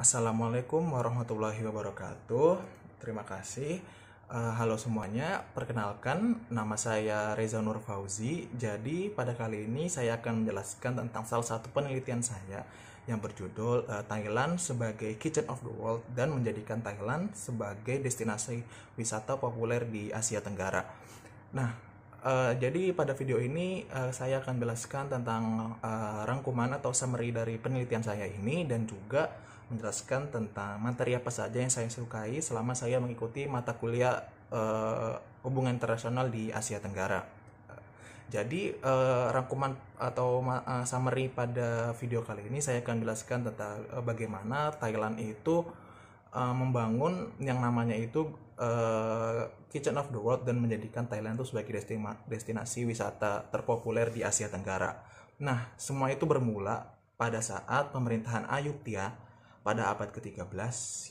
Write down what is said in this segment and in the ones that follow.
Assalamualaikum warahmatullahi wabarakatuh. Terima kasih. Halo semuanya, perkenalkan nama saya Reza Nur Fauzi. Jadi pada kali ini saya akan menjelaskan tentang salah satu penelitian saya yang berjudul Thailand sebagai Kitchen of the World dan menjadikan Thailand sebagai destinasi wisata populer di Asia Tenggara. Nah, jadi pada video ini saya akan jelaskan tentang rangkuman atau summary dari penelitian saya ini dan juga menjelaskan tentang materi apa saja yang saya sukai selama saya mengikuti mata kuliah hubungan internasional di Asia Tenggara. Jadi rangkuman atau summary pada video kali ini saya akan jelaskan tentang bagaimana Thailand itu membangun yang namanya itu Kitchen of the World dan menjadikan Thailand itu sebagai destinasi wisata terpopuler di Asia Tenggara. Nah, semua itu bermula pada saat pemerintahan Ayutthaya pada abad ke-13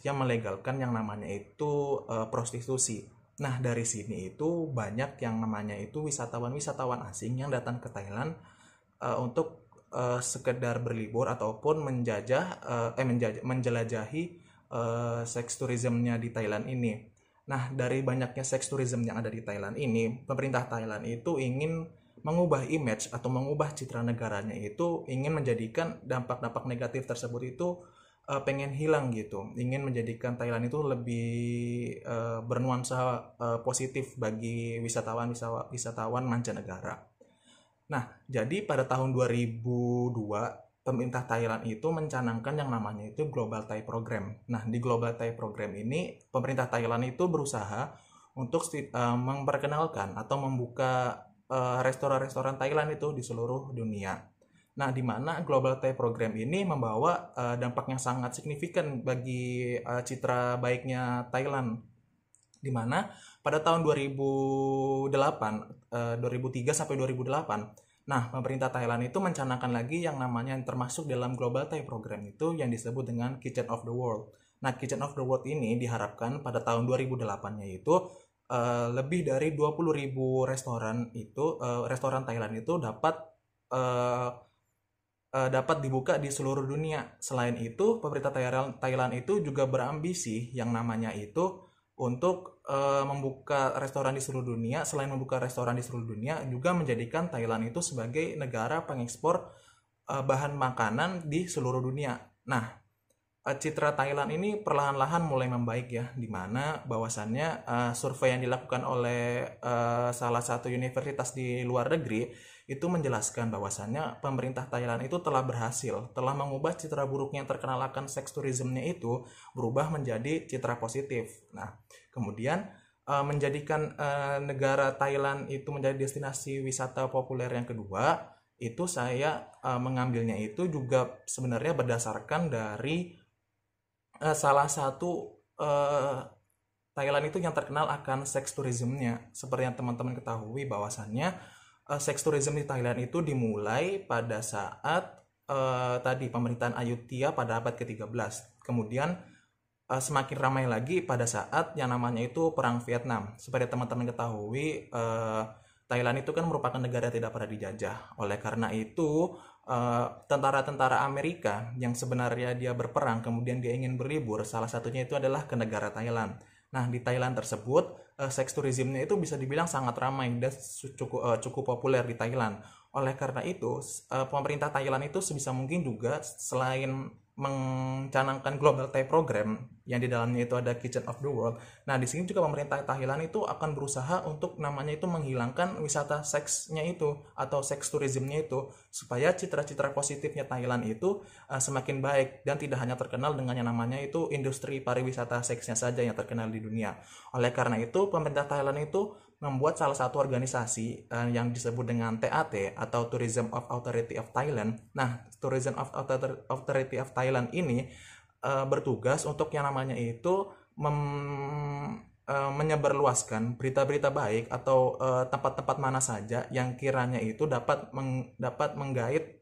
yang melegalkan yang namanya itu prostitusi. Nah, dari sini itu banyak yang namanya itu wisatawan-wisatawan asing yang datang ke Thailand untuk sekedar berlibur ataupun menjelajahi seks tourismnya di Thailand ini. Nah, dari banyaknya seks tourism yang ada di Thailand ini, pemerintah Thailand itu ingin mengubah image atau mengubah citra negaranya itu, ingin menjadikan dampak-dampak negatif tersebut itu pengen hilang gitu, ingin menjadikan Thailand itu lebih bernuansa positif bagi wisatawan mancanegara. Nah, jadi pada tahun 2002 pemerintah Thailand itu mencanangkan yang namanya itu Global Thai Program. Nah, di Global Thai Program ini pemerintah Thailand itu berusaha untuk memperkenalkan atau membuka restoran-restoran Thailand itu di seluruh dunia. Nah, di mana Global Thai Program ini membawa dampak yang sangat signifikan bagi citra baiknya Thailand, di mana pada tahun 2003 sampai 2008, nah pemerintah Thailand itu mencanangkan lagi yang namanya yang termasuk dalam Global Thai Program itu yang disebut dengan Kitchen of the World. Nah, Kitchen of the World ini diharapkan pada tahun 2008-nya itu lebih dari 20.000 restoran itu restoran Thailand itu dapat dibuka di seluruh dunia. Selain itu, pemerintah Thailand itu juga berambisi yang namanya itu untuk membuka restoran di seluruh dunia. Selain membuka restoran di seluruh dunia, juga menjadikan Thailand itu sebagai negara pengekspor bahan makanan di seluruh dunia. Nah, citra Thailand ini perlahan-lahan mulai membaik ya, di mana bahwasannya survei yang dilakukan oleh salah satu universitas di luar negeri itu menjelaskan bahwasannya pemerintah Thailand itu telah mengubah citra buruknya yang terkenal akan seks tourismnya itu berubah menjadi citra positif. Nah, kemudian menjadikan negara Thailand itu menjadi destinasi wisata populer yang kedua, itu saya mengambilnya itu juga sebenarnya berdasarkan dari salah satu Thailand itu yang terkenal akan seks tourismnya. Seperti yang teman-teman ketahui bahwasannya seks tourism di Thailand itu dimulai pada saat tadi pemerintahan Ayutthaya pada abad ke-13. Kemudian semakin ramai lagi pada saat yang namanya itu Perang Vietnam. Seperti teman-teman ketahui, Thailand itu kan merupakan negara yang tidak pernah dijajah. Oleh karena itu, tentara-tentara Amerika yang sebenarnya dia berperang, kemudian dia ingin berlibur, salah satunya itu adalah ke negara Thailand. Nah, di Thailand tersebut, seks tourismnya itu bisa dibilang sangat ramai dan cukup populer di Thailand. Oleh karena itu, pemerintah Thailand itu sebisa mungkin juga selain mencanangkan Global Thai Program yang di dalamnya itu ada Kitchen of the World. Nah, di sini juga pemerintah Thailand itu akan berusaha untuk namanya itu menghilangkan wisata seksnya itu atau seks tourismnya itu supaya citra-citra positifnya Thailand itu semakin baik dan tidak hanya terkenal dengan yang namanya itu industri pariwisata seksnya saja yang terkenal di dunia. Oleh karena itu, pemerintah Thailand itu membuat salah satu organisasi yang disebut dengan TAT atau Tourism of Authority of Thailand. Nah, Tourism of Authority of Thailand ini bertugas untuk yang namanya itu menyebarluaskan berita-berita baik atau tempat-tempat mana saja yang kiranya itu dapat menggait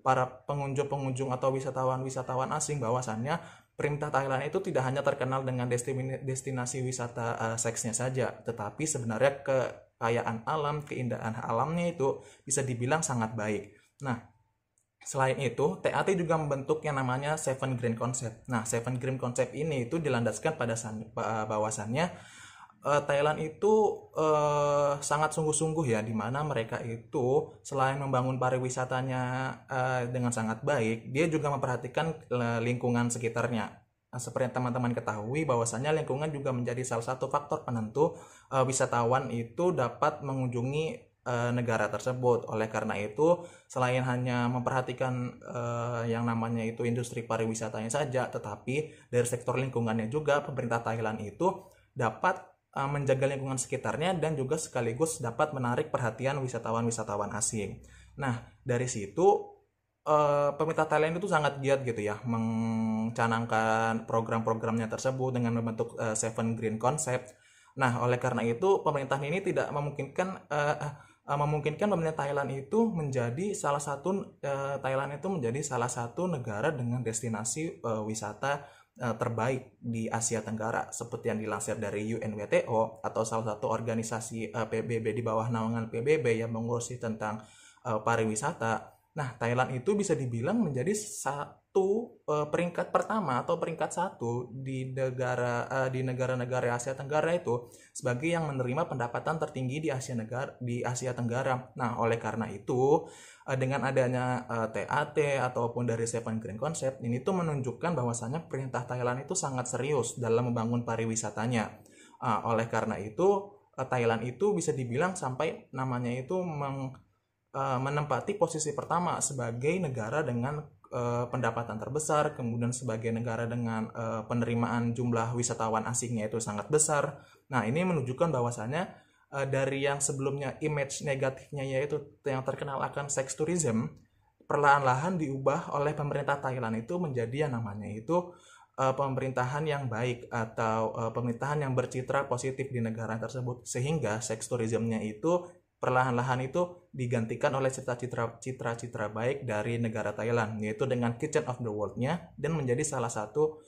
para pengunjung-pengunjung atau wisatawan-wisatawan asing bahwasannya pemerintah Thailand itu tidak hanya terkenal dengan destinasi wisata seksnya saja, tetapi sebenarnya kekayaan alam, keindahan alamnya itu bisa dibilang sangat baik. Nah, Selain itu, TAT juga membentuk yang namanya Seven Green Concept. Nah, Seven Green Concept ini itu dilandaskan pada bahwasannya Thailand itu sangat sungguh-sungguh ya, di mana mereka itu selain membangun pariwisatanya dengan sangat baik, dia juga memperhatikan lingkungan sekitarnya. Seperti yang teman-teman ketahui, bahwasannya lingkungan juga menjadi salah satu faktor penentu wisatawan itu dapat mengunjungi negara tersebut. Oleh karena itu, selain hanya memperhatikan yang namanya itu industri pariwisatanya saja, tetapi dari sektor lingkungannya juga pemerintah Thailand itu dapat menjaga lingkungan sekitarnya dan juga sekaligus dapat menarik perhatian wisatawan-wisatawan asing. Nah, dari situ pemerintah Thailand itu sangat giat gitu ya mencanangkan program-programnya tersebut dengan membentuk Seven Green Concept. Nah, oleh karena itu pemerintah ini tidak memungkinkan pemerintah Thailand itu menjadi salah satu negara dengan destinasi wisata terbaik di Asia Tenggara, seperti yang dilansir dari UNWTO atau salah satu organisasi PBB di bawah naungan PBB yang mengurusi tentang pariwisata. Nah, Thailand itu bisa dibilang menjadi peringkat pertama atau peringkat satu di negara-negara Asia Tenggara itu sebagai yang menerima pendapatan tertinggi di Asia Tenggara. Nah, oleh karena itu dengan adanya TAT ataupun dari Seven Green Concept ini tuh menunjukkan bahwasannya pemerintah Thailand itu sangat serius dalam membangun pariwisatanya. Oleh karena itu Thailand itu bisa dibilang sampai namanya itu menempati posisi pertama sebagai negara dengan pendapatan terbesar, kemudian sebagai negara dengan penerimaan jumlah wisatawan asingnya itu sangat besar. Nah, ini menunjukkan bahwasannya dari yang sebelumnya image negatifnya yaitu yang terkenal akan sex tourism, perlahan-lahan diubah oleh pemerintah Thailand itu menjadi yang namanya itu pemerintahan yang baik atau pemerintahan yang bercitra positif di negara tersebut, sehingga sex tourismnya itu perlahan-lahan itu digantikan oleh citra-citra baik dari negara Thailand, yaitu dengan Kitchen of the World-nya, dan menjadi salah satu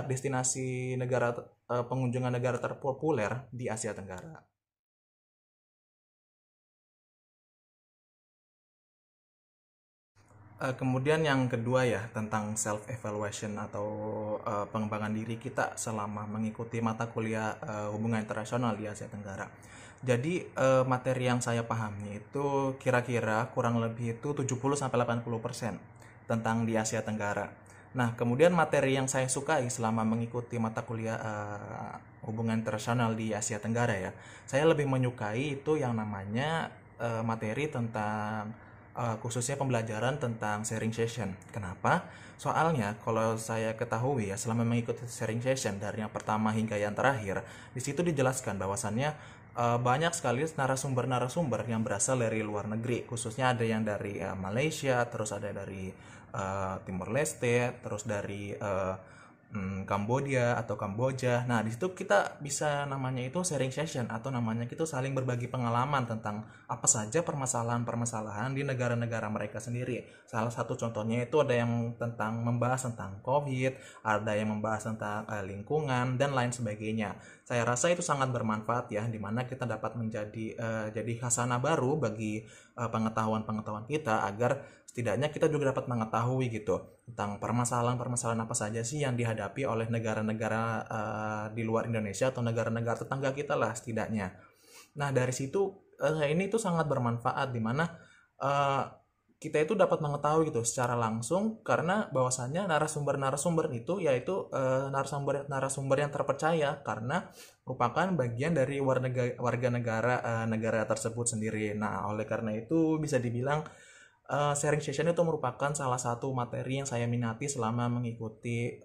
destinasi pengunjungan negara terpopuler di Asia Tenggara. Kemudian yang kedua ya, tentang self evaluation atau pengembangan diri kita selama mengikuti mata kuliah hubungan internasional di Asia Tenggara. Jadi materi yang saya pahami itu kira-kira kurang lebih itu 70-80% tentang di Asia Tenggara. Nah, kemudian materi yang saya sukai selama mengikuti mata kuliah hubungan internasional di Asia Tenggara ya, saya lebih menyukai itu yang namanya materi tentang khususnya pembelajaran tentang sharing session. Kenapa? Soalnya kalau saya ketahui ya, selama mengikuti sharing session dari yang pertama hingga yang terakhir, di situ dijelaskan bahwasannya banyak sekali narasumber-narasumber yang berasal dari luar negeri, khususnya ada yang dari Malaysia, terus ada dari Timor Leste, terus dari Kamboja. Nah, di situ kita bisa namanya itu sharing session atau namanya itu saling berbagi pengalaman tentang apa saja permasalahan-permasalahan di negara-negara mereka sendiri. Salah satu contohnya itu ada yang membahas tentang COVID, ada yang membahas tentang lingkungan dan lain sebagainya. Saya rasa itu sangat bermanfaat ya, dimana kita dapat jadi khasanah baru bagi pengetahuan-pengetahuan kita, agar setidaknya kita juga dapat mengetahui gitu tentang permasalahan-permasalahan apa saja sih yang dihadapi oleh negara-negara di luar Indonesia atau negara-negara tetangga kita lah setidaknya. Nah, dari situ ini tuh sangat bermanfaat, di mana kita itu dapat mengetahui gitu secara langsung, karena bahwasannya narasumber-narasumber itu yaitu narasumber yang terpercaya karena merupakan bagian dari warga negara negara tersebut sendiri. Nah, oleh karena itu bisa dibilang sharing session itu merupakan salah satu materi yang saya minati selama mengikuti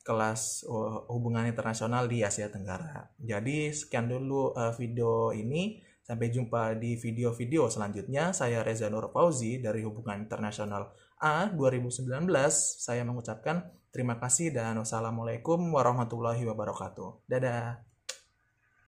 kelas hubungan internasional di Asia Tenggara. Jadi sekian dulu video ini. Sampai jumpa di video-video selanjutnya. Saya Reza Nur Fauzi dari Hubungan Internasional A 2019. Saya mengucapkan terima kasih dan wassalamualaikum warahmatullahi wabarakatuh. Dadah.